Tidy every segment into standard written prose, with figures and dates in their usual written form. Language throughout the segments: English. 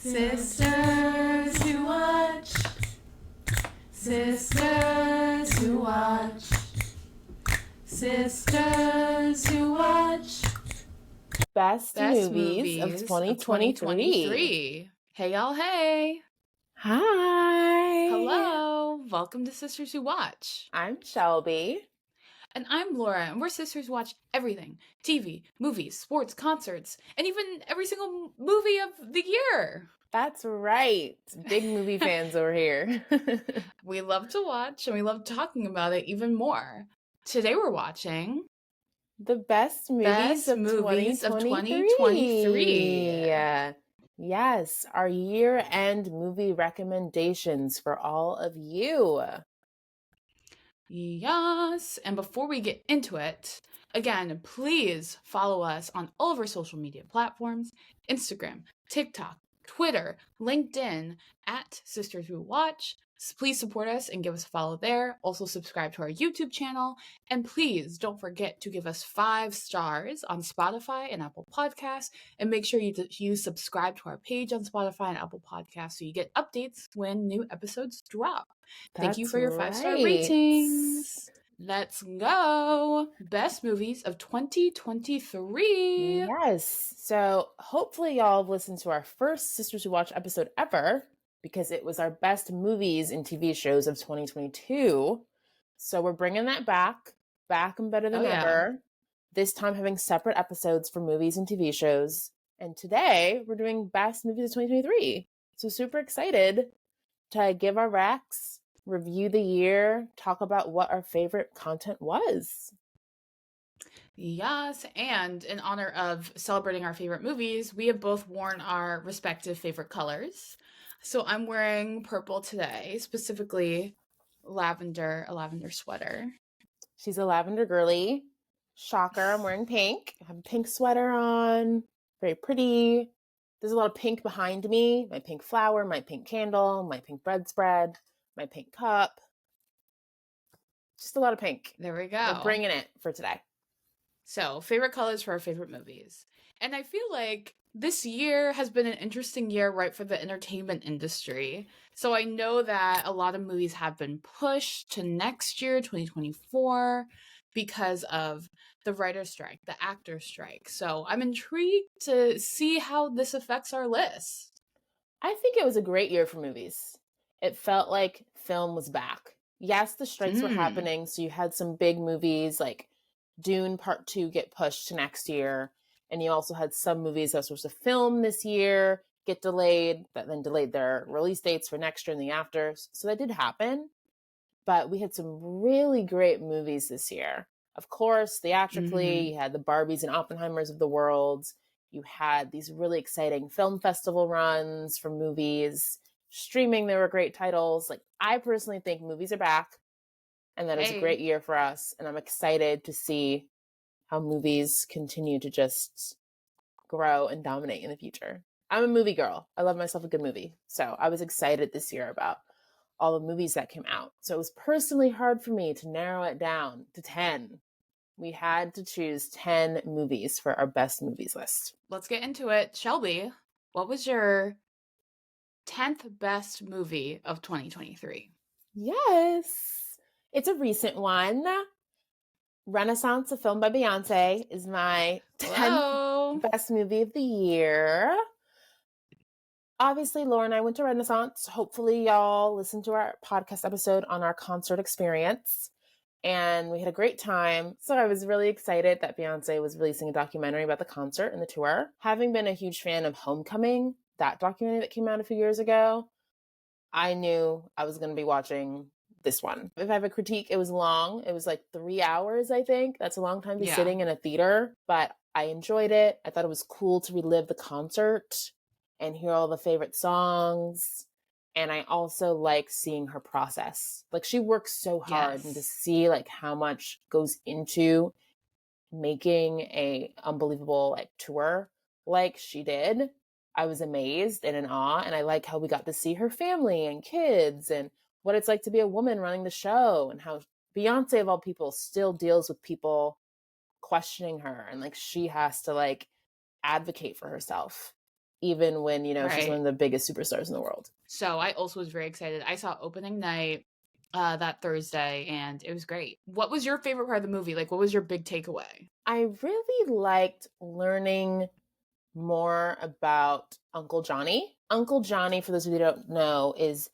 Sisters who watch. Sisters who watch. Sisters who watch. Best movies of 2023. Hey, y'all. Hey. Hi. Hello. Welcome to Sisters Who Watch. I'm Shelby. And I'm Laura, and we're sisters who watch everything. TV, movies, sports, concerts, and even every single movie of the year. That's right. Big movie fans over here. We love to watch, and we love talking about it even more. Today we're watching the best movies of 2023. Yes, our year-end movie recommendations for all of you. Yes, and before we get into it, again, please follow us on all of our social media platforms, Instagram, TikTok, Twitter, LinkedIn, at Sisters Who Watch. Please support us and give us a follow there. Also subscribe to our YouTube channel. And please don't forget to give us 5 stars on Spotify and Apple Podcasts. And make sure you subscribe to our page on Spotify and Apple Podcasts so you get updates when new episodes drop. Thank you for your 5-star ratings. Let's go. Best movies of 2023. Yes. So hopefully y'all have listened to our first Sisters Who Watch episode ever, because it was our best movies and TV shows of 2022. So we're bringing that back and better than ever. This time having separate episodes for movies and TV shows. And today we're doing best movies of 2023. So super excited to give our recs, review the year, talk about what our favorite content was. Yes, and in honor of celebrating our favorite movies, we have both worn our respective favorite colors. So I'm wearing purple today, specifically a lavender sweater. She's a lavender girly. Shocker, I'm wearing pink. I have a pink sweater on. Very pretty. There's a lot of pink behind me. My pink flower, my pink candle, my pink bread spread, my pink cup. Just a lot of pink. There we go. We're bringing it for today. So, favorite colors for our favorite movies. And I feel like this year has been an interesting year, right, for the entertainment industry. So I know that a lot of movies have been pushed to next year, 2024, because of the writer's strike, the actor's strike. So I'm intrigued to see how this affects our list. I think it was a great year for movies. It felt like film was back. Yes, the strikes were happening, so you had some big movies like Dune Part 2 get pushed to next year. And you also had some movies that were supposed to film this year get delayed, that then delayed their release dates for next year and the after. So that did happen. But we had some really great movies this year. Of course, theatrically, you had the Barbies and Oppenheimers of the world. You had these really exciting film festival runs for movies. Streaming, there were great titles. Like, I personally think movies are back. And that is a great year for us. And I'm excited to see how movies continue to just grow and dominate in the future. I'm a movie girl. I love myself a good movie. So I was excited this year about all the movies that came out. So it was personally hard for me to narrow it down to 10. We had to choose 10 movies for our best movies list. Let's get into it. Shelby, what was your 10th best movie of 2023? Yes. It's a recent one. Renaissance, a film by Beyonce, is my 10th best movie of the year. Obviously, Laura and I went to Renaissance. Hopefully, y'all listened to our podcast episode on our concert experience. And we had a great time. So I was really excited that Beyonce was releasing a documentary about the concert and the tour. Having been a huge fan of Homecoming, that documentary that came out a few years ago, I knew I was going to be watching this one. If I have a critique, it was long. It was like 3 hours, I think. That's a long time to be sitting in a theater, but I enjoyed it. I thought it was cool to relive the concert and hear all the favorite songs. And I also like seeing her process. Like, she works so hard, and to see like how much goes into making a unbelievable like tour like she did. I was amazed and in awe. And I like how we got to see her family and kids and what it's like to be a woman running the show, and how Beyonce of all people still deals with people questioning her, and like she has to like advocate for herself. even when, you know, she's one Right. of the biggest superstars in the world. So I also was very excited. I saw opening night that Thursday, and it was great. What was your favorite part of the movie? Like, what was your big takeaway? I really liked learning more about Uncle Johnny. Uncle Johnny, for those of you who don't know, is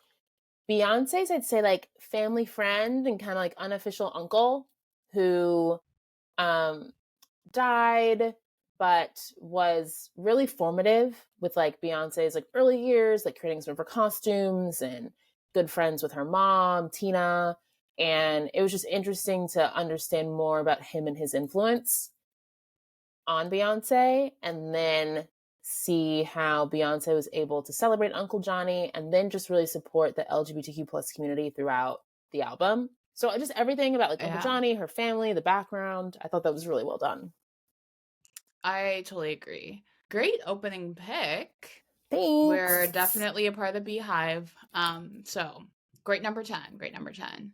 Beyonce's, I'd say, like, family friend and kind of like unofficial uncle who um died, but was really formative with like Beyonce's like early years, like creating some of her costumes and good friends with her mom, Tina. And it was just interesting to understand more about him and his influence on Beyonce, and then see how Beyonce was able to celebrate Uncle Johnny and then just really support the LGBTQ plus community throughout the album. So just everything about like Uncle Yeah, Johnny, her family, the background, I thought that was really well done. I totally agree. Great opening pick. We're Thanks. definitely a part of the Beehive. So great number 10. Great number 10.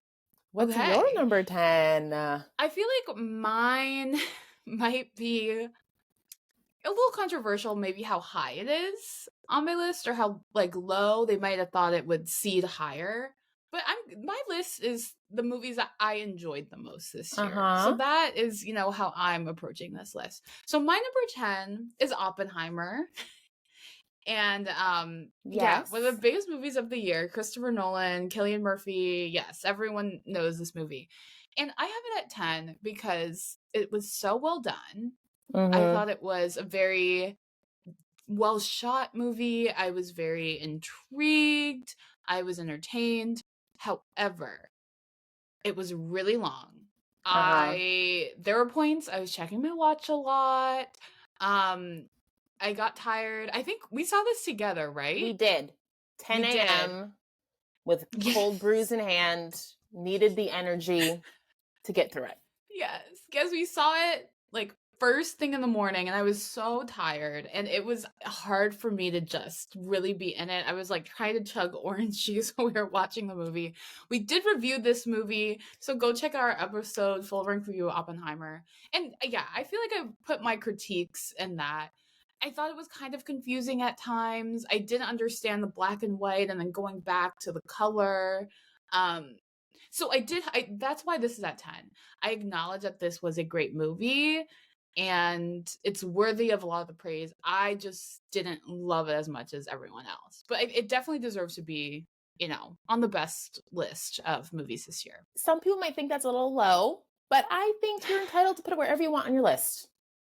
What's your Okay. number 10? I feel like mine might be a little controversial, maybe how high it is on my list or how like low they might have thought it would seed higher. But my list is the movies that I enjoyed the most this year. So Uh-huh. that is, how I'm approaching this list. So my number 10 is Oppenheimer. And yeah, one of the Yes. biggest movies of the year. Christopher Nolan, Cillian Murphy. Yes, everyone knows this movie. And I have it at 10 because it was so well done. I Mm-hmm. thought it was a very well shot movie. I was very intrigued. I was entertained. However, it was really long. Uh-huh. There were points I was checking my watch a lot. Um I got tired. I think we saw this together, right? We did. We 10 did. a.m. with cold brews Yes. in hand, needed the energy to get through it. Yes. Because we saw it like first thing in the morning and I was so tired and it was hard for me to just really be in it. I was like trying to chug orange juice while we were watching the movie. We did review this movie, so go check out our episode full length review of Oppenheimer. And yeah, I feel like I put my critiques in that. I thought it was kind of confusing at times. I didn't understand the black and white and then going back to the color. Um so I that's why this is at 10. I acknowledge that this was a great movie and it's worthy of a lot of the praise. I just didn't love it as much as everyone else. But it definitely deserves to be, on the best list of movies this year. Some people might think that's a little low, but I think you're entitled to put it wherever you want on your list.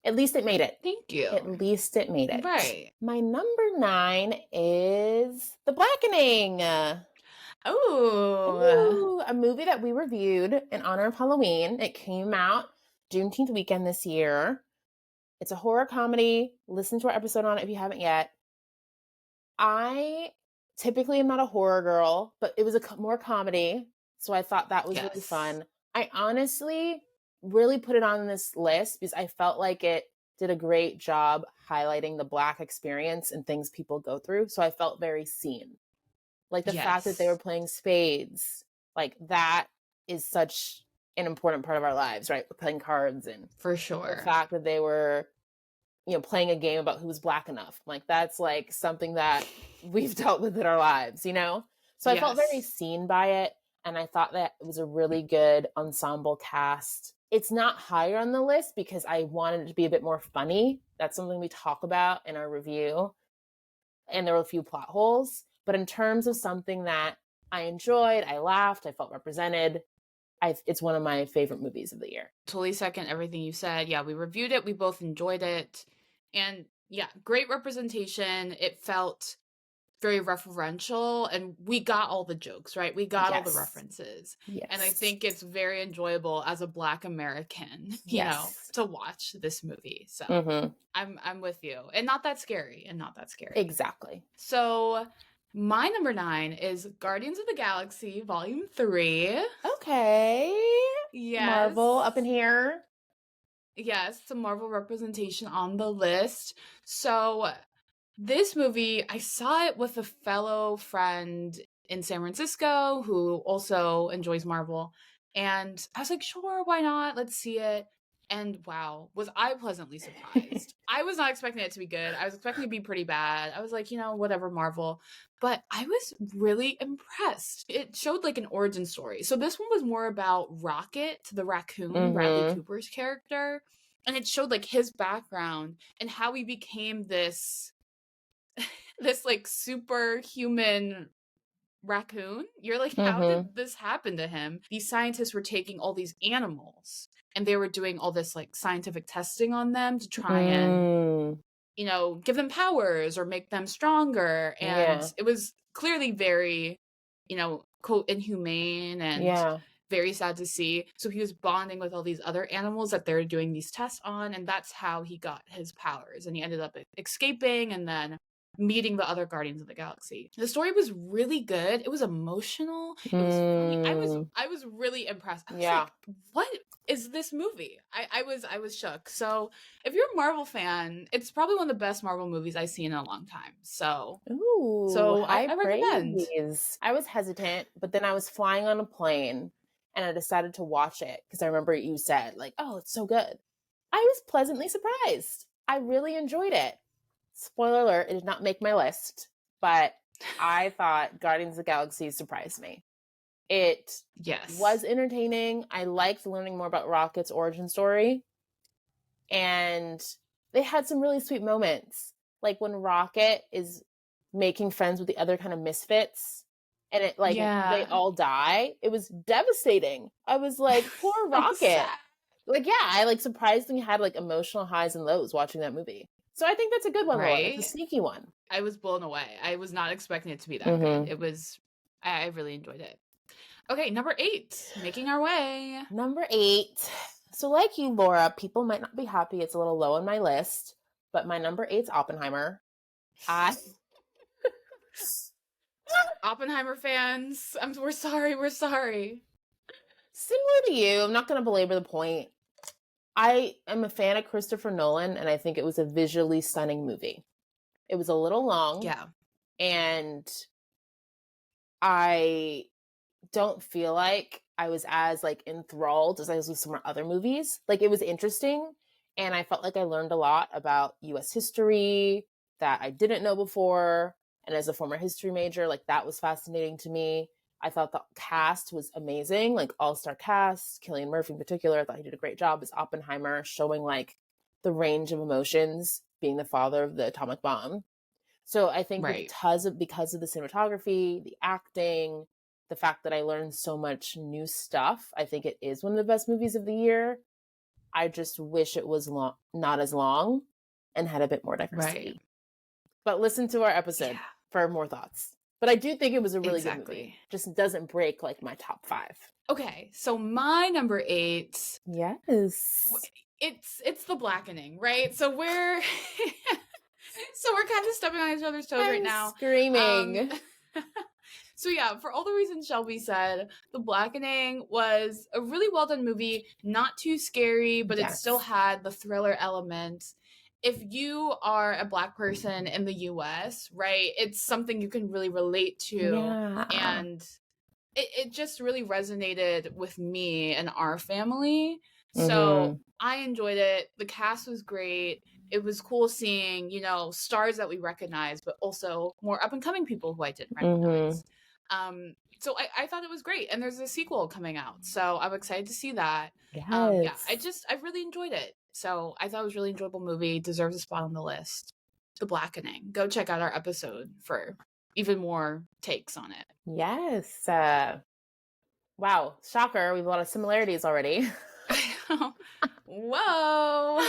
At least it made it. Thank you. At least it made it. Right. My number 9 is The Blackening. Oh, Ooh, a movie that we reviewed in honor of Halloween. It came out Juneteenth weekend this year. It's a horror comedy. Listen to our episode on it if you haven't yet. I typically am not a horror girl, but it was more comedy, so I thought that was really yes. fun. I honestly really put it on this list because I felt like it did a great job highlighting the Black experience and things people go through. So I felt very seen. Like the fact that they were Yes, playing spades, like that is such an important part of our lives, right? We're playing cards, and for the sure. fact that they were, playing a game about who was Black enough. Like that's like something that we've dealt with in our lives, you know? So I felt very Yes, seen by it. And I thought that it was a really good ensemble cast. It's not higher on the list because I wanted it to be a bit more funny. That's something we talk about in our review. And there were a few plot holes. But in terms of something that I enjoyed, I laughed, I felt represented, it's one of my favorite movies of the year. totally second everything you said. Yeah, we reviewed it. We both enjoyed it. And yeah, great representation. It felt very referential and we got all the jokes, right? We got all the Yes. references. And I Yes. think it's very enjoyable as a Black American, Yes. to watch this movie. So Mm-hmm. I'm with you. And not that scary. And not that scary. Exactly. So my number 9 is Guardians of the Galaxy Volume 3. Okay. Yes. Marvel up in here. Yes, it's a Marvel representation on the list. So this movie, I saw it with a fellow friend in San Francisco who also enjoys Marvel. And I was like, sure, why not? Let's see it. And wow, was I pleasantly surprised. I was not expecting it to be good. I was expecting it to be pretty bad. I was like, whatever, Marvel. But I was really impressed. It showed like an origin story. So this one was more about Rocket, the raccoon, Bradley Cooper's character. And it showed like his background and how he became this like superhuman raccoon. You're like, how did this happen to him? These scientists were taking all these animals and they were doing all this like scientific testing on them to try and give them powers or make them stronger. And it was clearly very, quote, inhumane and very sad to see. So he was bonding with all these other animals that they're doing these tests on, and that's how he got his powers. And he ended up escaping and then meeting the other Guardians of the Galaxy. The story was really good. It was emotional. It was funny. I was really impressed. I was like, what is this movie? I was shook. So if you're a Marvel fan, it's probably one of the best Marvel movies I've seen in a long time. So I recommend. I was hesitant, but then I was flying on a plane and I decided to watch it because I remember you said like, oh, it's so good. I was pleasantly surprised. I really enjoyed it. Spoiler alert, it did not make my list, but I thought Guardians of the Galaxy surprised me. It was entertaining. I liked learning more about Rocket's origin story. And they had some really sweet moments. Like when Rocket is making friends with the other kind of misfits and it like they all die. It was devastating. I was like, poor Rocket. Like, I like surprisingly had like emotional highs and lows watching that movie. So I think that's a good one, Laura. It's a sneaky one. I was blown away. I was not expecting it to be that good. It was, I really enjoyed it. Okay, number 8, making our way. Number 8. So like you, Laura, people might not be happy it's a little low on my list, but my number 8's Oppenheimer. Oppenheimer fans, we're sorry. Similar to you, I'm not going to belabor the point. I am a fan of Christopher Nolan, and I think it was a visually stunning movie. It was a little long. Yeah. And I don't feel like I was as like enthralled as I was with some other movies. Like it was interesting, and I felt like I learned a lot about US history that I didn't know before. And as a former history major, like that was fascinating to me. I thought the cast was amazing, like all-star cast. Cillian Murphy in particular, I thought he did a great job as Oppenheimer, showing like the range of emotions, being the father of the atomic bomb. So I think because of the cinematography, the acting, the fact that I learned so much new stuff, I think it is one of the best movies of the year. I just wish it was not as long and had a bit more diversity. But listen to our episode for more thoughts. But I do think it was a really good movie. Just doesn't break like my top 5. Okay, so my number 8. Yes. It's The Blackening, right? So we're kind of stepping on each other's toes right now. Screaming. So yeah, for all the reasons Shelby said, The Blackening was a really well done movie, not too scary, but it still had the thriller element. If you are a Black person in the US, right, it's something you can really relate to. And it just really resonated with me and our family. So I enjoyed it. The cast was great. It was cool seeing, stars that we recognize, but also more up and coming people who I didn't recognize. So I thought it was great. And there's a sequel coming out. So I'm excited to see that. I really enjoyed it. So I thought it was a really enjoyable movie. Deserves a spot on the list. The Blackening. Go check out our episode for even more takes on it. Yes. Wow. Shocker. We have a lot of similarities already. Whoa.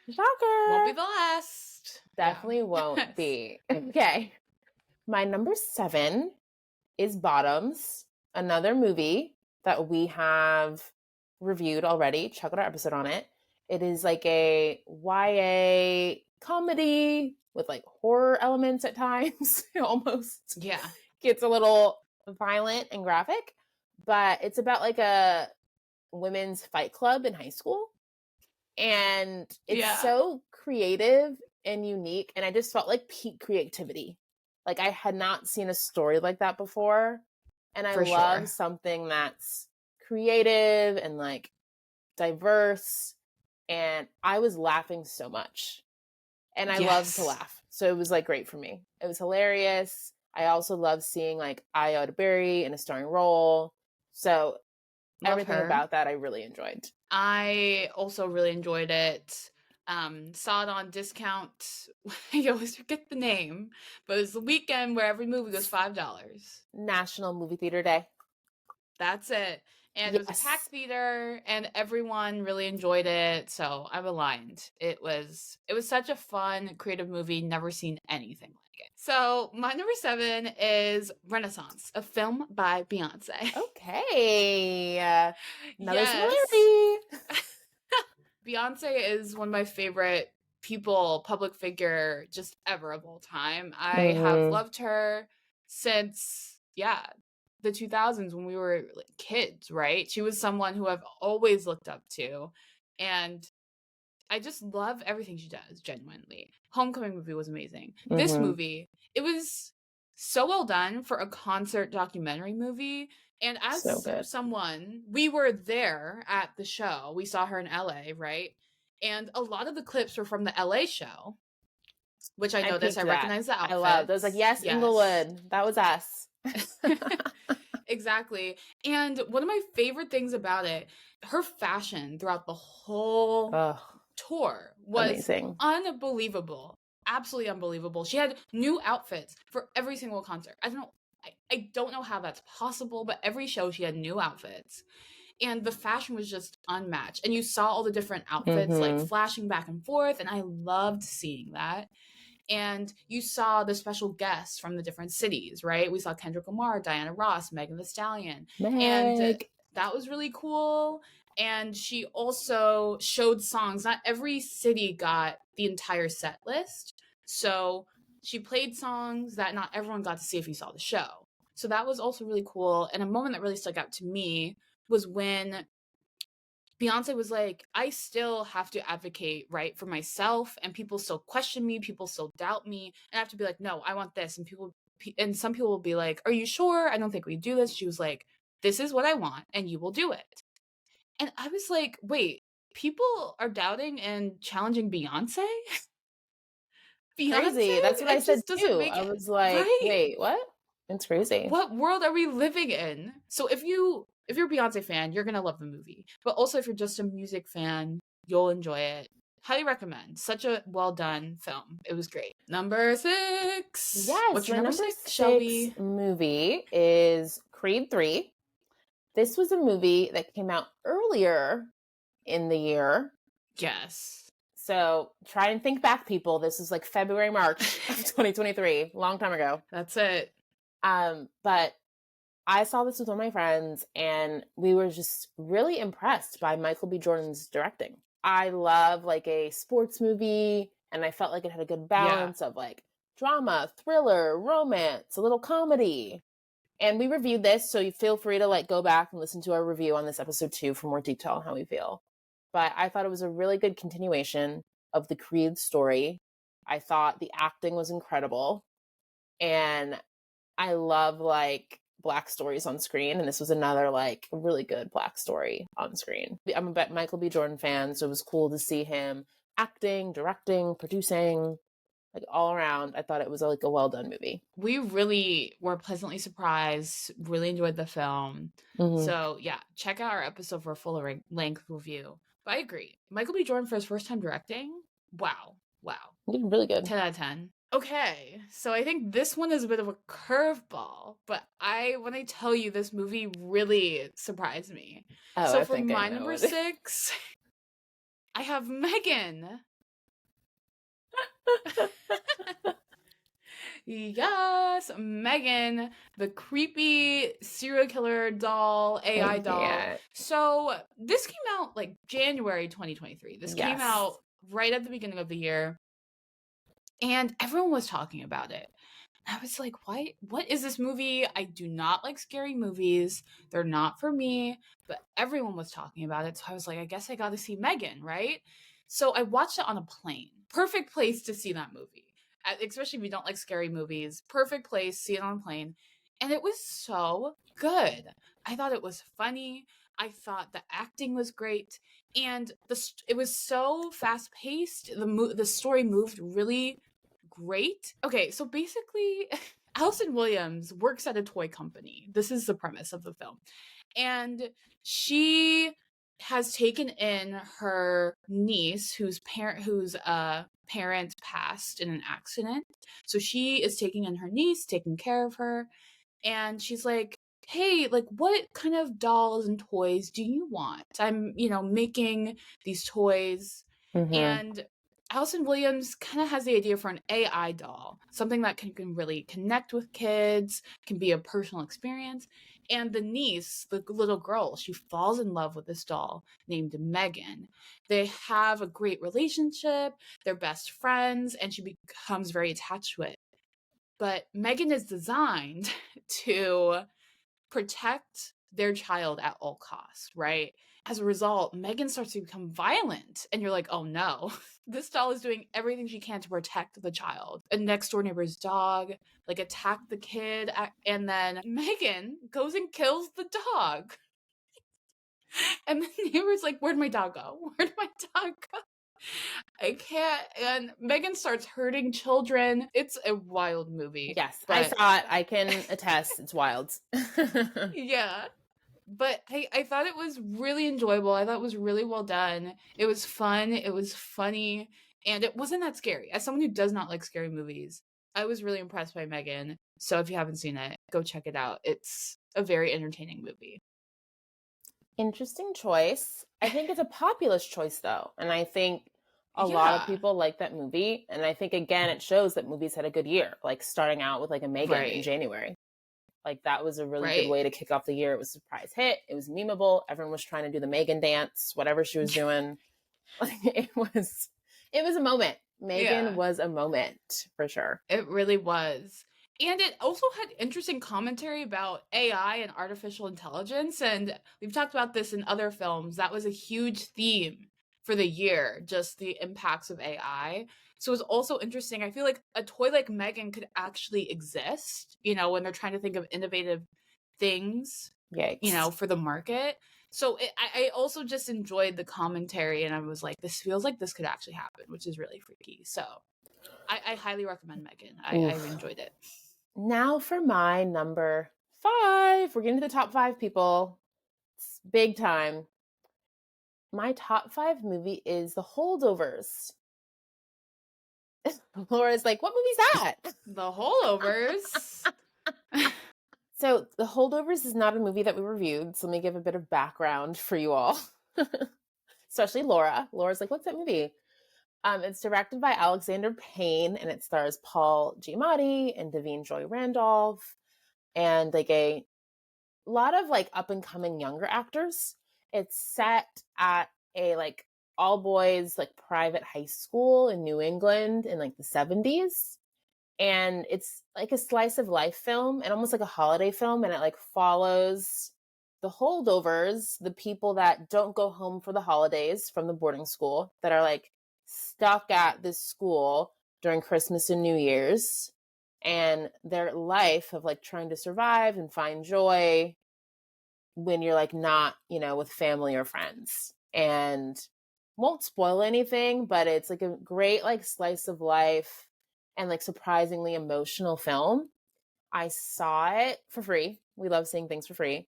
Shocker. Won't be the last. Definitely won't be. Okay. My number 7 is Bottoms, another movie that we have reviewed already. Check out our episode on it. It is like a YA comedy with like horror elements at times. It almost gets a little violent and graphic, but it's about like a women's fight club in high school. And it's so creative and unique. And I just felt like peak creativity. Like I had not seen a story like that before. And I love something that's creative and like diverse and I was laughing so much. And I love to Yes. laugh. So it was like great for me. It was hilarious. I also love seeing like Ayo Berry in a starring role. So Love everything her. about that I really enjoyed. I also really enjoyed it. Saw it on discount. I always forget the name, but it was the weekend where every movie was $5. National Movie Theater Day. That's it. And it was a packed Yes. theater and everyone really enjoyed it. So I'm aligned. It was such a fun, creative movie. Never seen anything like it. So my number 7 is Renaissance, a film by Beyonce. Okay. Another Yes. similarity. Beyonce is one of my favorite people, public figure, just ever of all time. I have loved her since, yeah, the 2000s when we were like, kids, right? She was someone who I've always looked up to. And I just love everything she does, genuinely. Homecoming movie was amazing. This movie, it was so well done for a concert documentary movie. And So as good. someone, we were there at the show. We saw her in LA, right? And a lot of the clips were from the LA show, which I I noticed. I peeped that. recognized the I loved. I was like, yes, Yes. Inglewood. That was us. Exactly. And one of my favorite things about it, her fashion throughout the whole Oh, tour was amazing. unbelievable. Absolutely unbelievable. She had new outfits for every single concert. I don't know how that's possible, but every show she had new outfits. And the fashion was just unmatched. And you saw all the different outfits like flashing back and forth, and I loved seeing that. And you saw the special guests from the different cities, right? We saw Kendrick Lamar, Diana Ross, Megan Thee Stallion. And Meg. that was really cool. And she also showed songs. Not every city got the entire set list. So she played songs that not everyone got to see if you saw the show. So that was also really cool. And a moment that really stuck out to me was when Beyonce was like, I still have to advocate, right, for myself, and people still question me, people still doubt me, and I have to be like, no, I want this, and some people will be like, are you sure? I don't think we do this. She was like, this is what I want, and you will do it. And I was like, wait, people are doubting and challenging Beyonce? Beyonce? Crazy. That's what I It said just doesn't too. make I it was like, right. wait, what? It's crazy. What world are we living in? So if you're a Beyonce fan, you're gonna love the movie. But also if you're just a music fan, you'll enjoy it. Highly recommend. Such a well done film. It was great. Number 6. Yes, What's your my number number 6, 6 Shelby? movie is Creed 3. This was a movie that came out earlier in the year. Yes. So try and think back, people. This is like February, March of 2023, long time ago. That's it. But I saw this with one of my friends, and we were just really impressed by Michael B. Jordan's directing. I love like a sports movie, and I felt like it had a good balance of like drama, thriller, romance, a little comedy. And we reviewed this, so you feel free to like go back and listen to our review on this episode 2 for more detail on how we feel. But I thought it was a really good continuation of the Creed story. I thought the acting was incredible, and I love like Black stories on screen, and this was another like really good Black story on screen. I'm a Michael B. Jordan fan, so it was cool to see him acting, directing, producing, like all around. I thought it was like a well done movie. We really were pleasantly surprised, really enjoyed the film. So yeah, check out our episode for a fuller length review. But I agree. Michael B. Jordan for his first time directing? Wow. Wow. He did really good. 10 out of 10. Okay, so I think this one is a bit of a curveball, but when I tell you this movie really surprised me. Oh, So I for think I my know number it. 6, I have Megan. Yes, Megan, the creepy serial killer doll, AI doll. Yeah. So this came out like January 2023. This came Yes. out right at the beginning of the year. And everyone was talking about it. I was like, what is this movie? I do not like scary movies. They're not for me, but everyone was talking about it. So I was like, I guess I got to see Megan, right? So I watched it on a plane. Perfect place to see that movie. Especially if you don't like scary movies. Perfect place, see it on a plane. And it was so good. I thought it was funny. I thought the acting was great, and it was so fast paced. The story moved really great. Okay, so basically, Allison Williams works at a toy company. This is the premise of the film, and she has taken in her niece whose parent passed in an accident. So she is taking in her niece, taking care of her, and she's like, hey, like, what kind of dolls and toys do you want? I'm, making these toys. Mm-hmm. And Allison Williams kind of has the idea for an AI doll, something that can really connect with kids, can be a personal experience. And the niece, the little girl, she falls in love with this doll named Megan. They have a great relationship, they're best friends, and she becomes very attached to it. But Megan is designed to protect their child at all costs, right? As a result, Megan starts to become violent, and you're like, oh no, this doll is doing everything she can to protect the child. A next door neighbor's dog, like, attacked the kid, and then Megan goes and kills the dog. And the neighbor's like, where'd my dog go? Where'd my dog go? I can't. And Megan starts hurting children. It's a wild movie. Yes, But I saw it. I can attest. It's wild. yeah. But I thought it was really enjoyable. I thought it was really well done. It was fun. It was funny. And it wasn't that scary. As someone who does not like scary movies, I was really impressed by Megan. So if you haven't seen it, go check it out. It's a very entertaining movie. Interesting choice. I think it's a populist choice, though. And I think a lot of people like that movie. And I think, again, it shows that movies had a good year, like starting out with like a Megan in January. Like, that was a really good way to kick off the year. It was a surprise hit. It was memeable. Everyone was trying to do the Megan dance, whatever she was doing. Like, it was a moment. Megan was a moment, for sure. It really was. And it also had interesting commentary about AI and artificial intelligence. And we've talked about this in other films. That was a huge theme for the year, just the impacts of AI. So it was also interesting. I feel like a toy like Megan could actually exist, when they're trying to think of innovative things, for the market. So I also just enjoyed the commentary, and I was like, this feels like this could actually happen, which is really freaky. So I highly recommend Megan. I enjoyed it. Now for my number 5. We're getting to the top 5, people. It's big time. My top 5 movie is The Holdovers. Laura's like, what movie's that? The Holdovers. So The Holdovers is not a movie that we reviewed. So let me give a bit of background for you all. Especially Laura. Laura's like, what's that movie? It's directed by Alexander Payne, and it stars Paul Giamatti and Davine Joy Randolph, and like a lot of like up and coming younger actors. It's set at a like all boys like private high school in New England in like the 70s. And it's like a slice of life film and almost like a holiday film. And it like follows the holdovers, the people that don't go home for the holidays from the boarding school, that are like stuck at this school during Christmas and New Year's, and their life of like trying to survive and find joy when you're like not, with family or friends. And won't spoil anything, but it's like a great like slice of life and like surprisingly emotional film. I saw it for free. We love seeing things for free.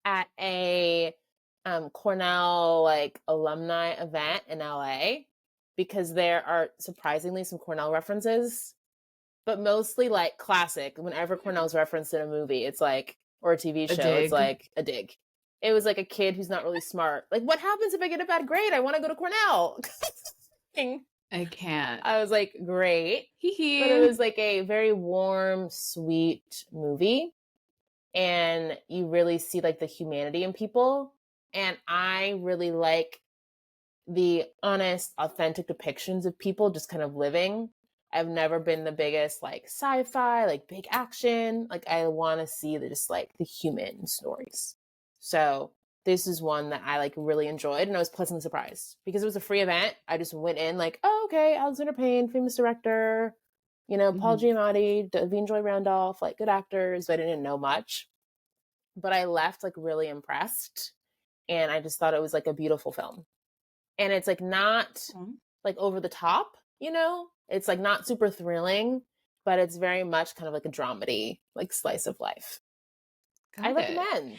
At a Cornell like alumni event in LA, because there are surprisingly some Cornell references, but mostly like classic. Whenever Cornell's referenced in a movie, it's like, or a TV show, it's like a dig. It was like a kid who's not really smart. Like, what happens if I get a bad grade? I want to go to Cornell. I can't. I was like, great. But it was like a very warm, sweet movie. And you really see like the humanity in people. And I really like the honest, authentic depictions of people just kind of living. I've never been the biggest like sci-fi, like big action. Like, I want to see just like the human stories. So this is one that I like really enjoyed, and I was pleasantly surprised because it was a free event. I just went in like, oh, okay, Alexander Payne, famous director, Paul Giamatti, Davine Joy Randolph, like good actors, but I didn't know much. but I left like really impressed. And I just thought it was like a beautiful film. And it's like not like over the top, it's like not super thrilling, but it's very much kind of like a dramedy, like slice of life. I recommend.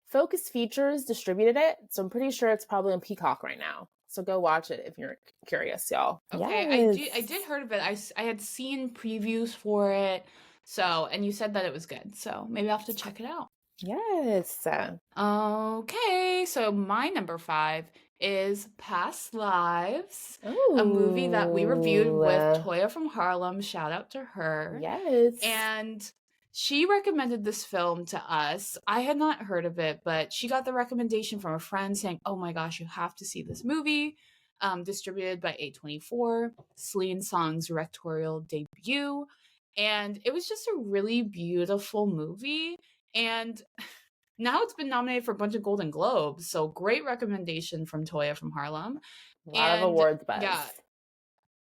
Focus Features distributed it, so I'm pretty sure it's probably on Peacock right now. So go watch it if you're curious, y'all. Okay, Yes. I did heard of it. I had seen previews for it. So, and you said that it was good. So, maybe I'll have to check it out. Yes. Okay, so my number 5 is Past Lives, a movie that we reviewed with Ooh. Toya from Harlem. Shout out to her. Yes. And she recommended this film to us. I had not heard of it, but she got the recommendation from a friend saying, "Oh my gosh, you have to see this movie." Distributed by A24, Celine Song's directorial debut. And it was just a really beautiful movie. And now it's been nominated for a bunch of Golden Globes. So great recommendation from Toya from Harlem. A lot of awards buzz. Yeah,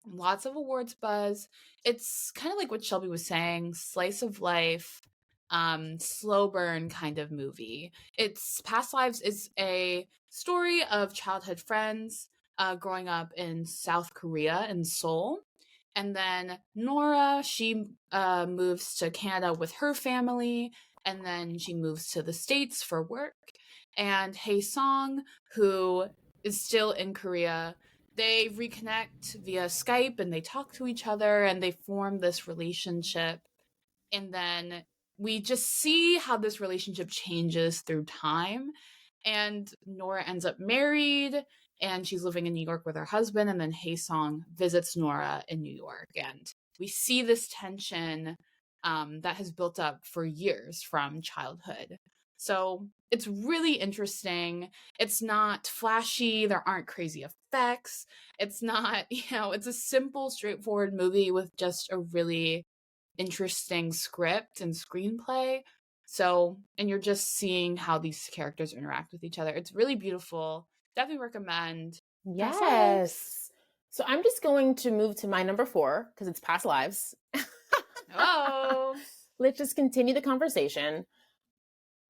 lots of awards buzz. It's kind of like what Shelby was saying, slice of life, slow burn kind of movie. It's Past Lives is a story of childhood friends growing up in South Korea in Seoul. And then Nora, she moves to Canada with her family, and then she moves to the States for work. And Hae Song, who is still in Korea, they reconnect via Skype and they talk to each other and they form this relationship. And then we just see how this relationship changes through time. And Nora ends up married and she's living in New York with her husband. And then Hae Song visits Nora in New York. And we see this tension that has built up for years from childhood. So it's really interesting. It's not flashy. There aren't crazy effects. It's not, it's a simple, straightforward movie with just a really interesting script and screenplay. So, and you're just seeing how these characters interact with each other. It's really beautiful. Definitely recommend. Yes. So I'm just going to move to my number 4 because it's Past Lives. Oh. Let's just continue the conversation.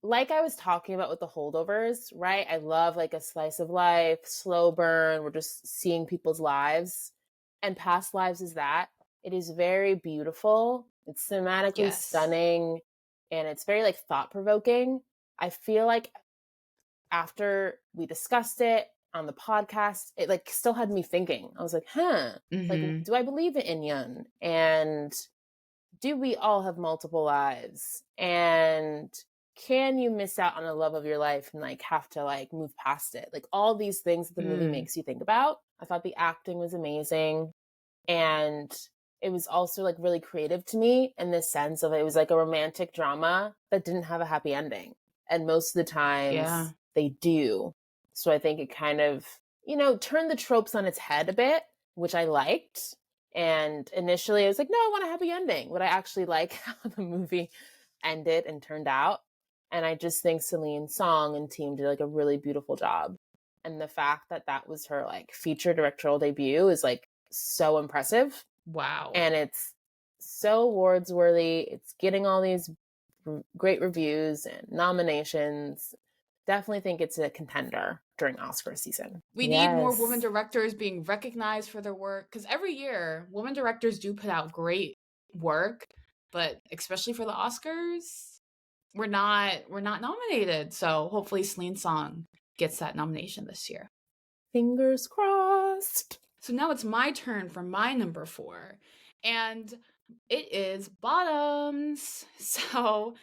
Like I was talking about with the Holdovers, right? I love like a slice of life, slow burn. We're just seeing people's lives. And Past Lives is that. It is very beautiful. It's cinematically stunning. And it's very like thought provoking. I feel like after we discussed it on the podcast, it like still had me thinking. I was like, like, do I believe in Inyun? And do we all have multiple lives? And can you miss out on the love of your life and like have to like move past it? Like all these things that the movie makes you think about. I thought the acting was amazing. And it was also like really creative to me in the sense of it was like a romantic drama that didn't have a happy ending. And most of the times they do. So I think it kind of, turned the tropes on its head a bit, which I liked. And initially I was like, no, I want a happy ending. But I actually like how the movie ended and turned out. And I just think Celine Song and team did like a really beautiful job. And the fact that that was her like feature directorial debut is like so impressive. Wow. And it's so awards worthy. It's getting all these great reviews and nominations. Definitely think it's a contender during Oscar season. We need more women directors being recognized for their work, because every year women directors do put out great work, but especially for the Oscars, we're not nominated. So hopefully Celine Song gets that nomination this year. Fingers crossed. So now it's my turn for my number 4, and it is Bottoms. So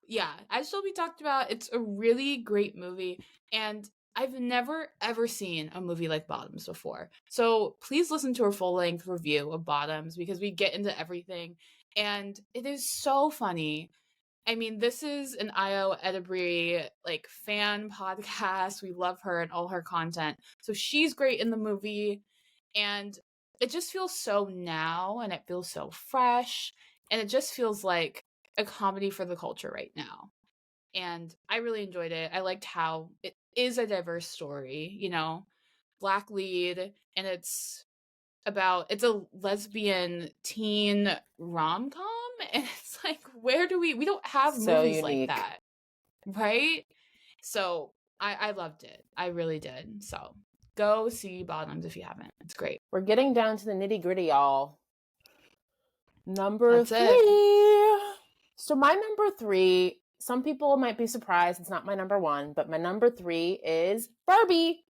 yeah, as Shelby talked about, it's a really great movie, and I've never ever seen a movie like Bottoms before. So please listen to our full-length review of Bottoms because we get into everything, and it is so funny. I mean, this is an Io Edebri like fan podcast. We love her and all her content. So she's great in the movie, and it just feels so now, and it feels so fresh, and it just feels like a comedy for the culture right now. And I really enjoyed it. I liked how it is a diverse story, Black lead, and it's a lesbian teen rom-com, and it's like, we don't have so movies unique. like that. Right? So I loved it. I really did. So go see Bottoms if you haven't. It's great. We're getting down to the nitty gritty, y'all. Number That's it. 3. So my number 3, some people might be surprised it's not my number 1, but my number 3 is Barbie.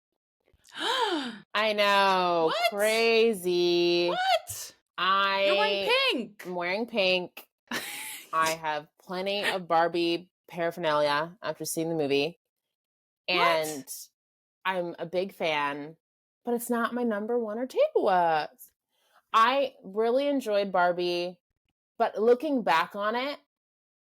I know. What? Crazy. What? You're wearing pink. I'm wearing pink. I have plenty of Barbie paraphernalia after seeing the movie. And What? I'm a big fan, but it's not my number 1 or 2. I really enjoyed Barbie, but looking back on it,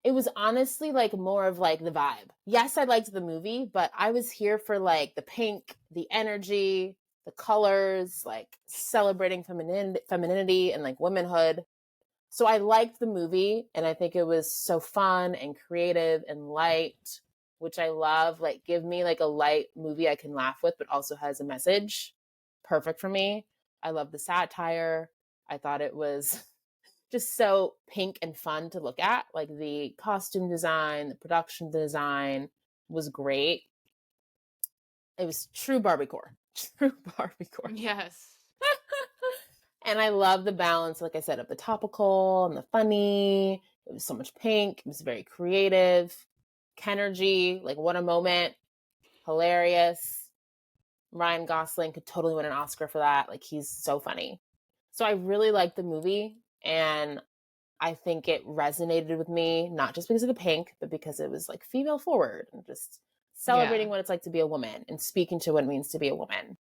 it was honestly like more of like the vibe. Yes, I liked the movie, but I was here for like the pink, the energy, the colors, like celebrating femininity and like womanhood. So I liked the movie, and I think it was so fun and creative and light, which I love. Like, give me like a light movie I can laugh with, but also has a message. Perfect for me. I love the satire. I thought it was just so pink and fun to look at. Like the costume design, the production design was great. It was true Barbiecore. True Barbiecore. Yes. And I love the balance, like I said, of the topical and the funny. It was so much pink. It was very creative. Kenergy, like what a moment. Hilarious. Ryan Gosling could totally win an Oscar for that. Like he's so funny. So I really liked the movie, and I think it resonated with me, not just because of the pink, but because it was like female forward and just celebrating what it's like to be a woman and speaking to what it means to be a woman.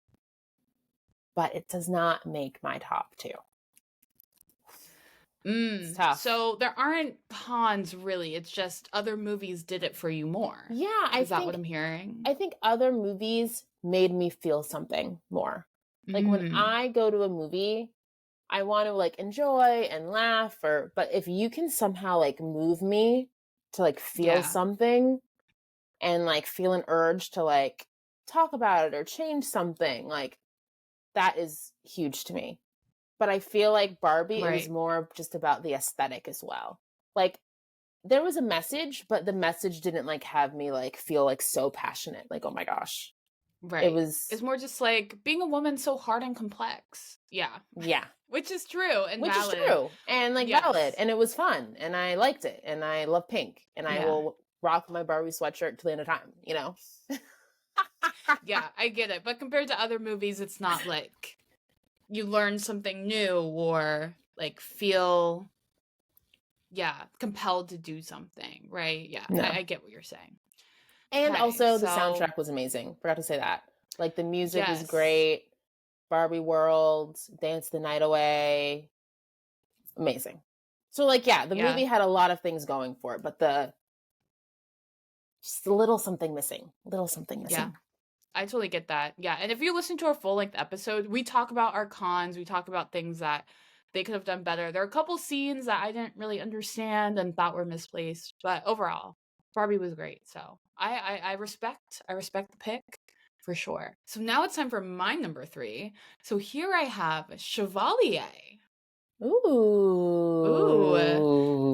But it does not make my top 2. It's tough. So there aren't cons really. It's just other movies did it for you more. Yeah, Is that what I'm hearing? I think other movies made me feel something more. Like when I go to a movie, I want to like enjoy and laugh, but if you can somehow like move me to like feel something and like feel an urge to like talk about it or change something, like that is huge to me. But I feel like Barbie, it was more just about the aesthetic as well. Like there was a message, but the message didn't like have me like feel like so passionate. Like, oh my gosh. Right. It's more just like being a woman so hard and complex. Yeah. Yeah. Which is true and Which valid. is true. And like valid. And it was fun. And I liked it. And I love pink. And I will rock my Barbie sweatshirt till the end of time, you know? Yeah, I get it. But compared to other movies, it's not like you learn something new or like feel compelled to do something, right? Yeah, no. I get what you're saying. And also the soundtrack was amazing. Forgot to say that. Like the music was great. Barbie World, Dance the Night Away. Amazing. So like, the movie had a lot of things going for it, but just a little something missing. Yeah. I totally get that. Yeah. And if you listen to our full length episode, we talk about our cons. We talk about things that they could have done better. There are a couple scenes that I didn't really understand and thought were misplaced, but overall, Barbie was great. So I respect the pick for sure. So now it's time for my number 3. So here I have Chevalier. Ooh.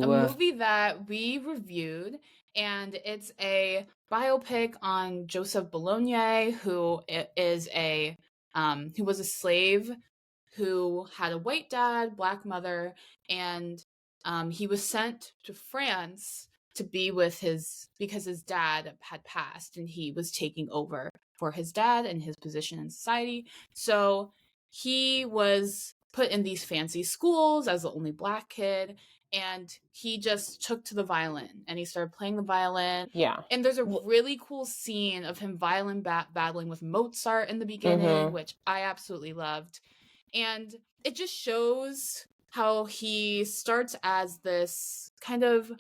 A movie that we reviewed, and it's a biopic on Joseph Bologna, who was a slave who had a white dad, black mother, and he was sent to France to be with because his dad had passed and he was taking over for his dad and his position in society. So he was put in these fancy schools as the only black kid, and he just took to the violin and he started playing the violin. Yeah. And there's a really cool scene of him violin battling with Mozart in the beginning, which I absolutely loved. And it just shows how he starts as this kind of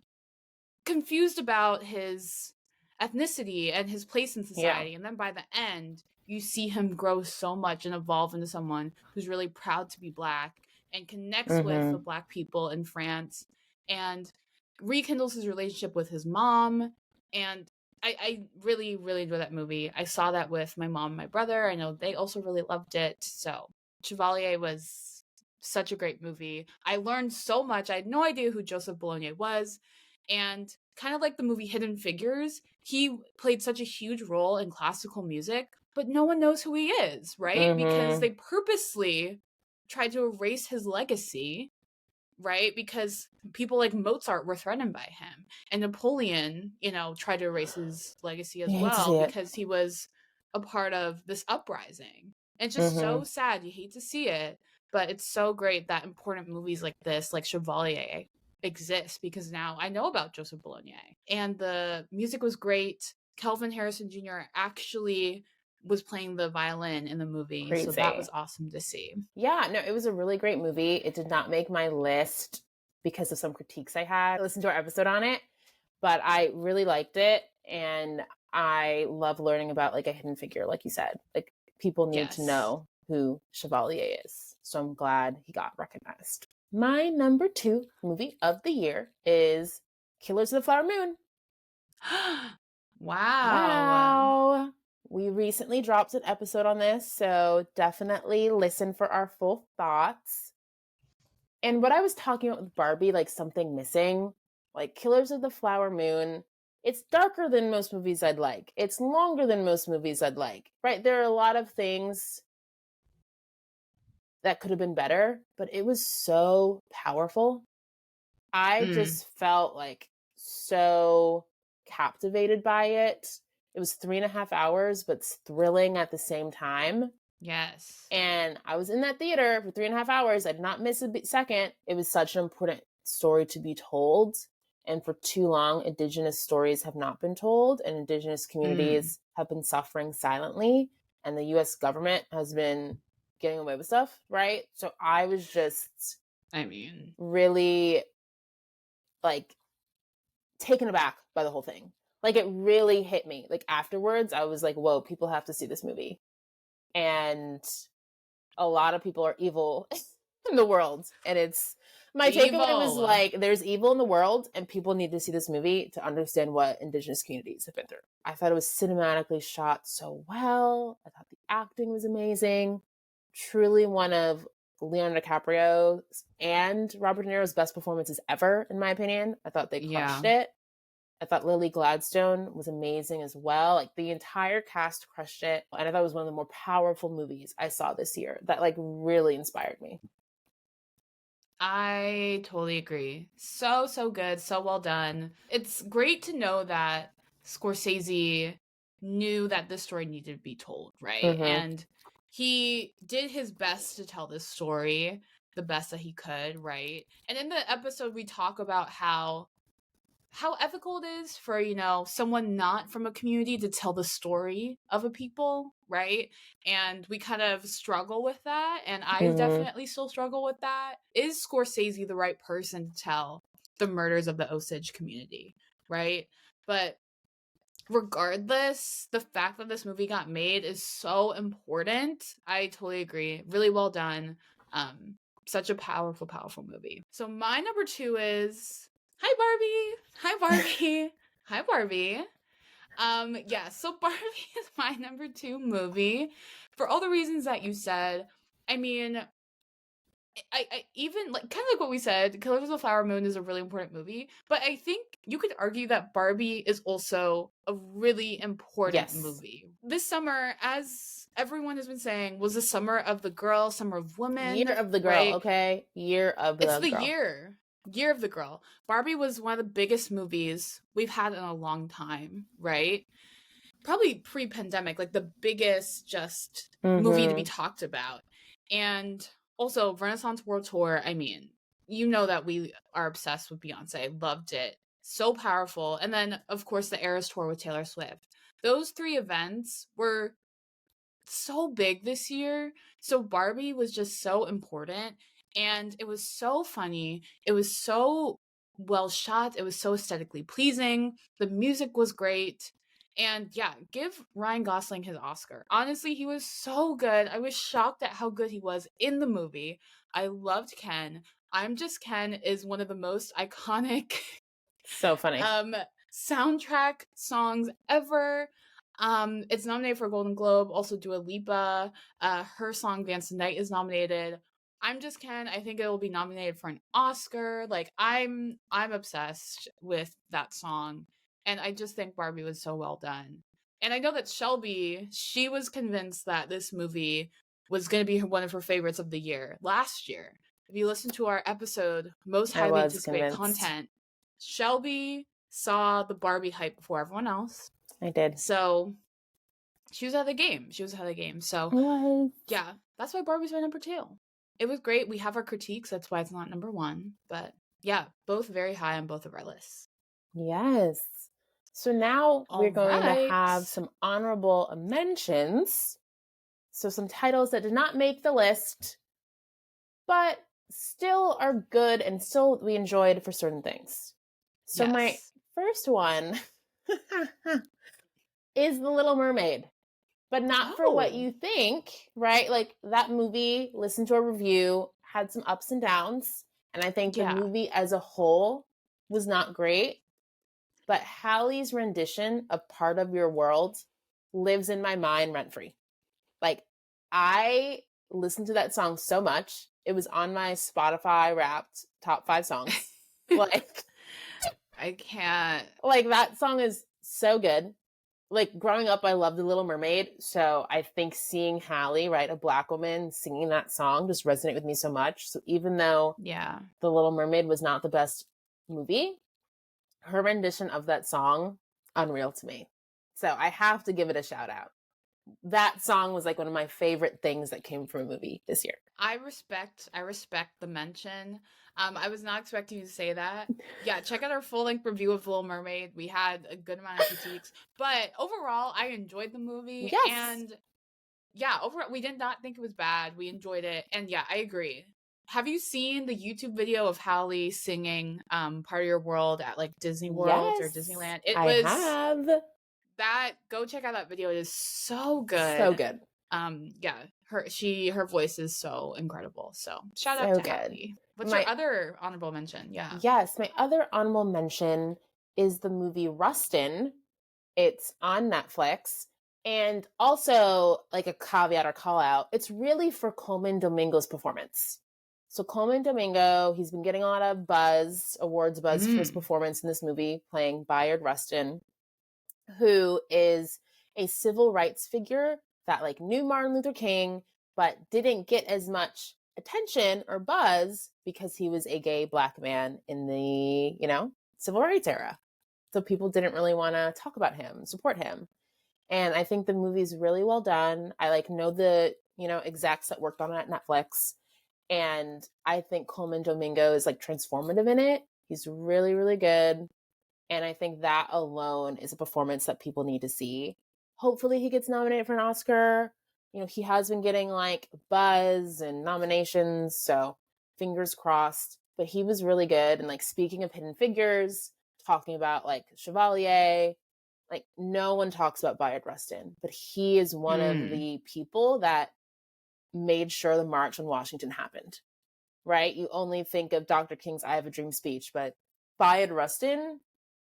confused about his ethnicity and his place in society. And then by the end, you see him grow so much and evolve into someone who's really proud to be black and connects with the black people in France and rekindles his relationship with his mom. And I really, really enjoy that movie. I saw that with my mom and my brother. I know they also really loved it. So Chevalier was such a great movie. I learned so much. I had no idea who Joseph Bologna was. And kind of like the movie Hidden Figures, he played such a huge role in classical music, but no one knows who he is, right? Because they purposely tried to erase his legacy, right? Because people like Mozart were threatened by him. And Napoleon, tried to erase his legacy as You hate to well see it. because he was a part of this uprising. And it's just so sad. You hate to see it, but it's so great that important movies like this, like Chevalier, exist because now I know about Joseph Bologna. And the music was great. Kelvin Harrison Jr. actually was playing the violin in the movie. Crazy. So that was awesome to see. Yeah, no, it was a really great movie. It did not make my list because of some critiques I had. I listened to our episode on it, but I really liked it. And I love learning about like a hidden figure, like you said. Like people need to know who Chevalier is. So I'm glad he got recognized. My number 2 movie of the year is Killers of the Flower Moon. Wow. We recently dropped an episode on this, so definitely listen for our full thoughts. And what I was talking about with Barbie, like something missing, like Killers of the Flower Moon, it's darker than most movies I'd like. It's longer than most movies I'd like, right? There are a lot of things that could have been better, but it was so powerful. I just felt like so captivated by it. It was 3.5 hours, but thrilling at the same time. Yes. And I was in that theater for 3.5 hours. I did not miss a second. It was such an important story to be told. And for too long, Indigenous stories have not been told, and Indigenous communities have been suffering silently. And the US government has been getting away with stuff, right? So I was just, really like taken aback by the whole thing. Like it really hit me. Like afterwards, I was like, whoa, people have to see this movie. And a lot of people are evil in the world. And it's my takeaway was like, there's evil in the world and people need to see this movie to understand what Indigenous communities have been through. I thought it was cinematically shot so well. I thought the acting was amazing. Truly one of Leonardo DiCaprio's and Robert De Niro's best performances ever, in my opinion. I thought they crushed it. I thought Lily Gladstone was amazing as well. Like the entire cast crushed it. And I thought it was one of the more powerful movies I saw this year that like really inspired me. I totally agree. So good. So well done. It's great to know that Scorsese knew that this story needed to be told, right? And he did his best to tell this story the best that he could, right? And in the episode, we talk about how ethical it is for, someone not from a community to tell the story of a people, right? And we kind of struggle with that. And I definitely still struggle with that. Is Scorsese the right person to tell the murders of the Osage community, right? But regardless, the fact that this movie got made is so important. I totally agree. Really well done. Such a powerful, powerful movie. So my number 2 is Hi Barbie. Hi Barbie. So Barbie is my number 2 movie for all the reasons that you said. I mean, I even like kind of like what we said, Killers of the Flower Moon is a really important movie, but I think you could argue that Barbie is also a really important movie. This summer, as everyone has been saying, was the summer of the girl, summer of women. Year of the girl, right? Okay? Year of the girl. It's the year of the girl. Barbie was one of the biggest movies we've had in a long time, right? Probably pre-pandemic, like the biggest just movie to be talked about. And also, Renaissance World Tour, I mean, you know that we are obsessed with Beyonce. Loved it. So powerful. And then, of course, the Eras Tour with Taylor Swift. Those 3 events were so big this year. So Barbie was just so important. And it was so funny. It was so well shot. It was so aesthetically pleasing. The music was great. And yeah, give Ryan Gosling his Oscar. Honestly, he was so good. I was shocked at how good he was in the movie. I loved Ken. I'm Just Ken is one of the most iconic so funny soundtrack songs ever. It's nominated for a Golden Globe. Also Dua Lipa. Her song Dance the Night is nominated. I'm just Ken. I think it will be nominated for an Oscar. Like I'm obsessed with that song, and I just think Barbie was so well done. And I know that Shelby, she was convinced that this movie was going to be one of her favorites of the year last year. If you listen to our episode, most I highly was anticipated convinced. content, Shelby saw the Barbie hype before everyone else. I did. So she was out of the game. So What? yeah, that's why Barbie's my number 2. It was great. We have our critiques. That's why it's not number 1. But yeah, both very high on both of our lists. Yes. So now we're All going to right. have some honorable mentions. So some titles that did not make the list, but still are good and still we enjoyed for certain things. So Yes. my first one is The Little Mermaid, but not for what you think, right? Like that movie, listen to a review, had some ups and downs. And I think the movie as a whole was not great. But Halle's rendition of Part of Your World lives in my mind rent-free. Like, I listened to that song so much. It was on my Spotify Wrapped top 5 songs. Like, I can't. Like, that song is so good. Like, growing up, I loved The Little Mermaid. So I think seeing Halle, right, a Black woman singing that song just resonated with me so much. So even though The Little Mermaid was not the best movie, her rendition of that song, unreal to me. So I have to give it a shout out. That song was like one of my favorite things that came from a movie this year. I respect the mention. I was not expecting you to say that. Yeah, check out our full-length review of Little Mermaid. We had a good amount of critiques. But overall, I enjoyed the movie. Yes. And yeah, overall, we did not think it was bad. We enjoyed it. And yeah, I agree. Have you seen the YouTube video of Halle singing Part of Your World at like Disney World or Disneyland? I have. That, go check out that video. It is so good. So good. Yeah, her voice is so incredible. So shout out to Halle. What's your other honorable mention? Yeah. Yes, my other honorable mention is the movie Rustin. It's on Netflix. And also, like a caveat or call out, it's really for Coleman Domingo's performance. So Coleman Domingo, he's been getting a lot of awards buzz for his performance in this movie, playing Bayard Rustin, who is a civil rights figure that like knew Martin Luther King, but didn't get as much attention or buzz because he was a gay Black man in the, civil rights era. So people didn't really want to talk about him, support him. And I think the movie's really well done. I know the, execs that worked on it at Netflix. And I think Coleman Domingo is transformative in it. He's really, really good. And I think that alone is a performance that people need to see. Hopefully he gets nominated for an Oscar. He has been getting buzz and nominations, so fingers crossed. But he was really good. And speaking of hidden figures, talking about Chevalier, no one talks about Bayard Rustin, but he is one of the people that made sure the March on Washington happened, right? You only think of Dr. King's I Have a Dream speech, but Bayard Rustin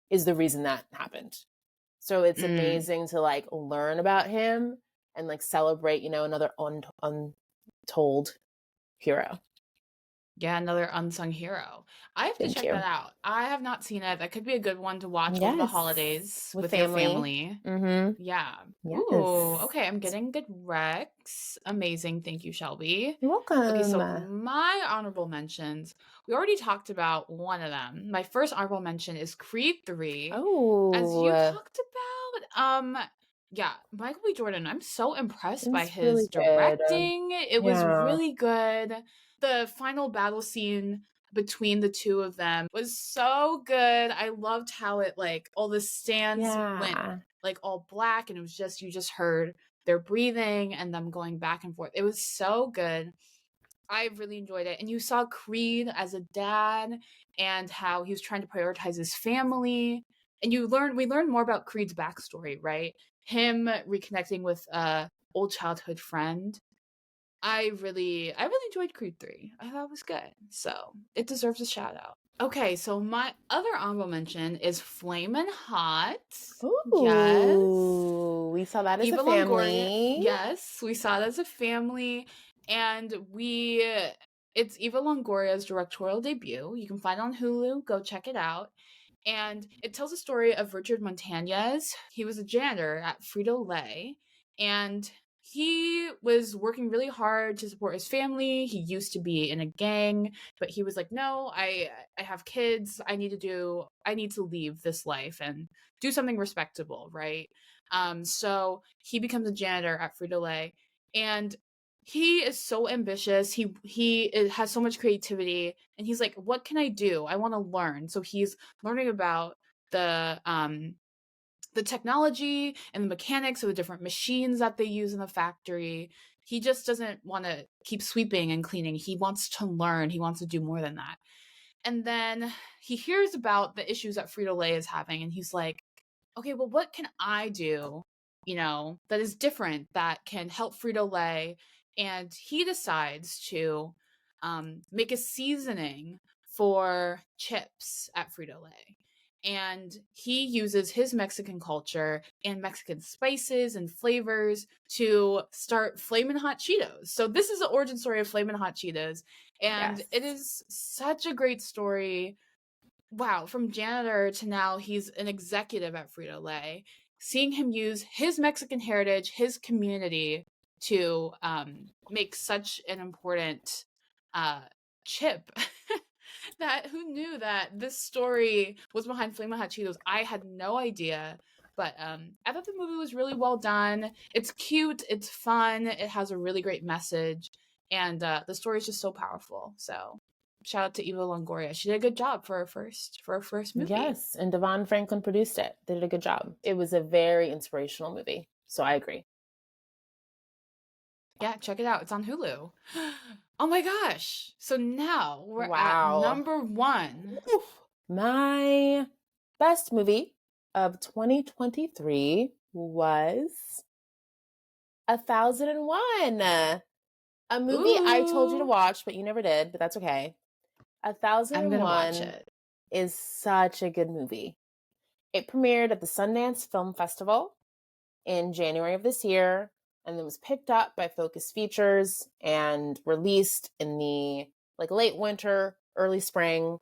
is the reason that happened. So it's amazing to learn about him and celebrate, another untold hero. Yeah, another unsung hero. I have to check that out. I have not seen it. That could be a good one to watch over the holidays with your family. Mm-hmm. Yeah. Yes. Ooh, okay. I'm getting good recs. Amazing. Thank you, Shelby. You're welcome. Okay, so my honorable mentions, we already talked about one of them. My first honorable mention is Creed 3. Oh. As you talked about, yeah, Michael B. Jordan, I'm so impressed by his really directing. It was really good. The final battle scene between the two of them was so good. I loved how it all the stands went all black, and it was just, you just heard their breathing and them going back and forth. It was so good. I really enjoyed it. And you saw Creed as a dad and how he was trying to prioritize his family. And we learned more about Creed's backstory, right? Him reconnecting with a old childhood friend. I really enjoyed Creed 3. I thought it was good. So it deserves a shout out. Okay, so my other honorable mention is Flamin' Hot. Ooh, yes. We saw that as a family. Yes, we saw that as a family. And we It's Eva Longoria's directorial debut. You can find it on Hulu. Go check it out. And it tells the story of Richard Montañez. He was a janitor at Frito-Lay, and he was working really hard to support his family. He used to be in a gang, but he was like, "No, I have kids. I need to leave this life and do something respectable, right?" So he becomes a janitor at Frito-Lay, and he is so ambitious. Has so much creativity, and he's like, "What can I do? I want to learn." So he's learning about the technology and the mechanics of the different machines that they use in the factory. He just doesn't want to keep sweeping and cleaning. He wants to learn. He wants to do more than that. And then he hears about the issues that Frito-Lay is having, and he's like, okay, well, what can I do, that is different, that can help Frito-Lay? And he decides to make a seasoning for chips at Frito-Lay. And he uses his Mexican culture and Mexican spices and flavors to start Flamin' Hot Cheetos. So this is the origin story of Flamin' Hot Cheetos. And Yes. it is such a great story. Wow, from janitor to now he's an executive at Frito-Lay. Seeing him use his Mexican heritage, his community to make such an important chip. That who knew that this story was behind Flamin' Hot Cheetos? I had no idea. But I thought the movie was really well done. It's cute, it's fun, it has a really great message, and the story is just so powerful. So shout out to Eva Longoria. She did a good job for her first movie. Yes, and Devon Franklin produced it. They did a good job. It was a very inspirational movie. So I agree. Yeah, check it out. It's on Hulu. Oh my gosh. So now we're at Wow. number 1. Oof. My best movie of 2023 was 1001. A movie I told you to Ooh. watch, but you never did, but that's okay. I'm gonna watch 1001 it. is such a good movie. It premiered at the Sundance Film Festival in January of this year, and then was picked up by Focus Features and released in the late winter, early spring.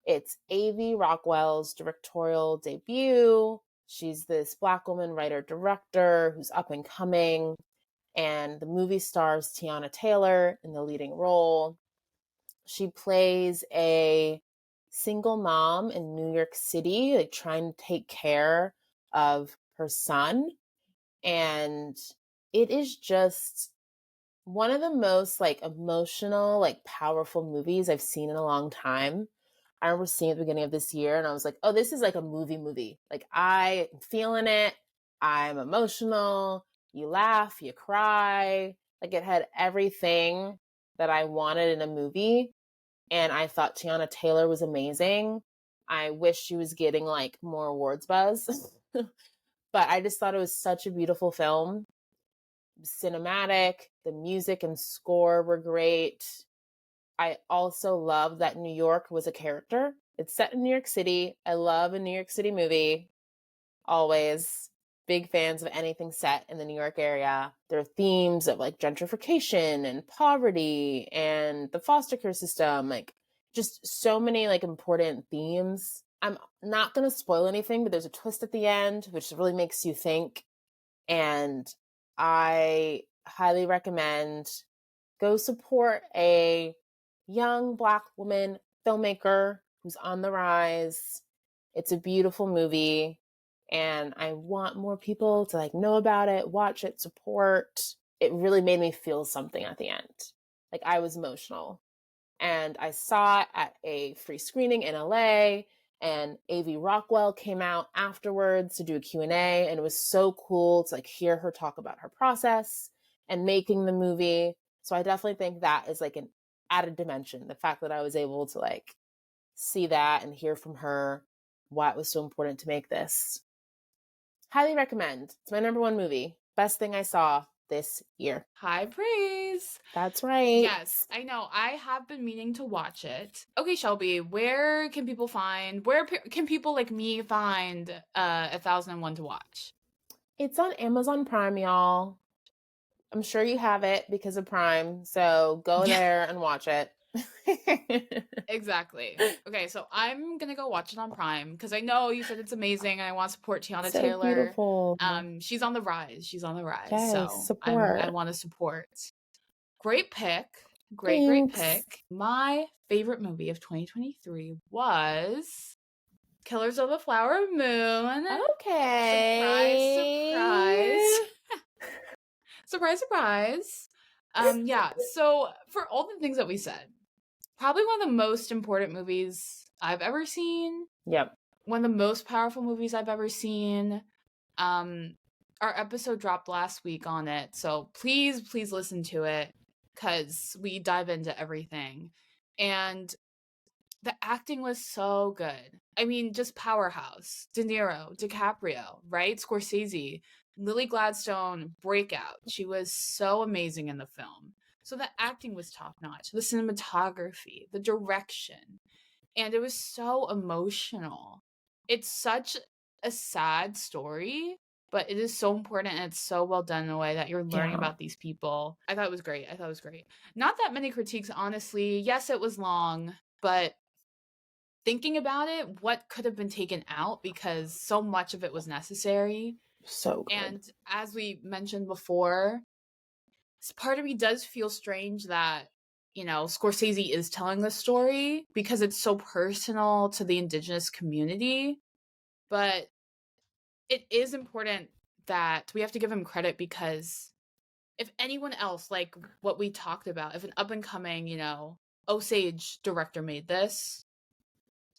It's A.V. Rockwell's directorial debut. She's this Black woman writer director who's up and coming, and the movie stars Tiana Taylor in the leading role. She plays a single mom in New York City, trying to take care of her son. And it is just one of the most emotional, powerful movies I've seen in a long time. I remember seeing it at the beginning of this year and I was like, oh, this is like a movie. I'm feeling it. I'm emotional. You laugh, you cry. It had everything that I wanted in a movie. And I thought Tiana Taylor was amazing. I wish she was getting more awards buzz. But I just thought it was such a beautiful film. Cinematic, the music and score were great. I also love that New York was a character. It's set in New York City. I love a New York City movie. Always big fans of anything set in the New York area. There are themes of gentrification and poverty and the foster care system, just so many important themes. I'm not going to spoil anything, but there's a twist at the end, which really makes you think. And I highly recommend go support a young Black woman filmmaker who's on the rise. It's a beautiful movie, and I want more people to know about it, watch it, support. It really made me feel something at the end. I was emotional. And I saw it at a free screening in LA, and A.V. Rockwell came out afterwards to do a Q&A, and it was so cool to hear her talk about her process and making the movie. So I definitely think that is an added dimension. The fact that I was able to see that and hear from her why it was so important to make this. Highly recommend. It's my number 1 movie. Best thing I saw this year. High praise. That's right. Yes, I know. I have been meaning to watch it. Okay, Shelby, where can people like me find 1001 to watch? It's on Amazon Prime, y'all. I'm sure you have it because of Prime, so go there and watch it. Exactly. Okay, so I'm gonna go watch it on Prime because I know you said it's amazing and I want to support Tiana So Taylor. beautiful. She's on the rise. She's on the rise. Yes, So I support. want to support. Great pick. Great Thanks. pick. My favorite movie of 2023 was Killers of the Flower Moon. Okay. Surprise, surprise. Yeah, so for all the things that we said, probably one of the most important movies I've ever seen. Yep. One of the most powerful movies I've ever seen. Our episode dropped last week on it, so please listen to it because we dive into everything. And the acting was so good. I mean, just powerhouse. De Niro, DiCaprio, right? Scorsese, Lily Gladstone, breakout. She was so amazing in the film. So the acting was top notch. The cinematography, the direction, and it was so emotional. It's such a sad story, but it is so important and it's so well done in a way that you're learning about these people. I thought it was great. Not that many critiques, honestly. Yes, it was long, but thinking about it, what could have been taken out because so much of it was necessary. So good. And as we mentioned before, part of me does feel strange that, you know, Scorsese is telling this story because it's so personal to the indigenous community. But it is important that we have to give him credit because if anyone else, like what we talked about, if an up and coming, you know, Osage director made this,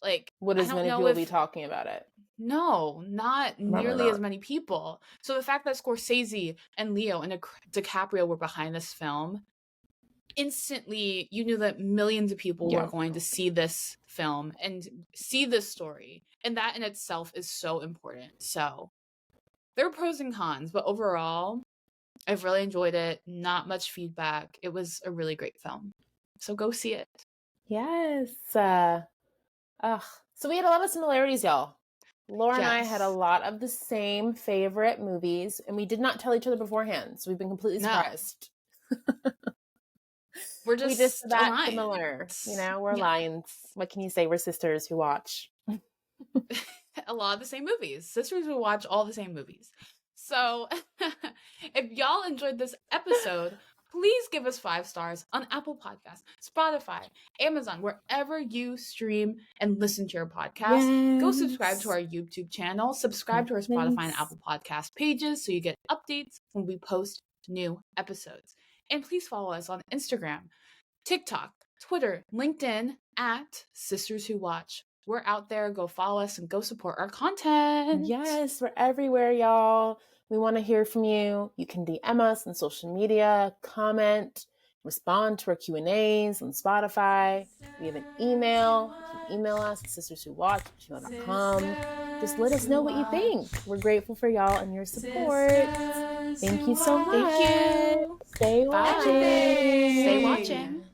like, would as many people be talking about it? No, not nearly not. as many people. So the fact that Scorsese and Leo and DiCaprio were behind this film, instantly you knew that millions of people were going to see this film and see this story. And that in itself is so important. So there are pros and cons, but overall, I've really enjoyed it. Not much feedback. It was a really great film. So go see it. Yes. So we had a lot of similarities, y'all. Laura and I had a lot of the same favorite movies, and we did not tell each other beforehand, so we've been completely surprised. We're just that alliance. Similar. You know, we're alliance. What can you say? We're sisters who watch a lot of the same movies. Sisters who watch all the same movies. So if y'all enjoyed this episode, please give us 5 stars on Apple Podcasts, Spotify, Amazon, wherever you stream and listen to your podcast. Yes. Go subscribe to our YouTube channel, subscribe to our Spotify and Apple Podcast pages so you get updates when we post new episodes. And please follow us on Instagram, TikTok, Twitter, LinkedIn at Sisters Who Watch. We're out there. Go follow us and go support our content. Yes, we're everywhere, y'all. We want to hear from you. You can DM us on social media, comment, respond to our Q&As on Spotify. We have an email. You can email us at sisterswhowatch@gmail.com. Just let us know what you think. We're grateful for y'all and your support. Thank you so much. Thank you. Stay watching. Stay watching.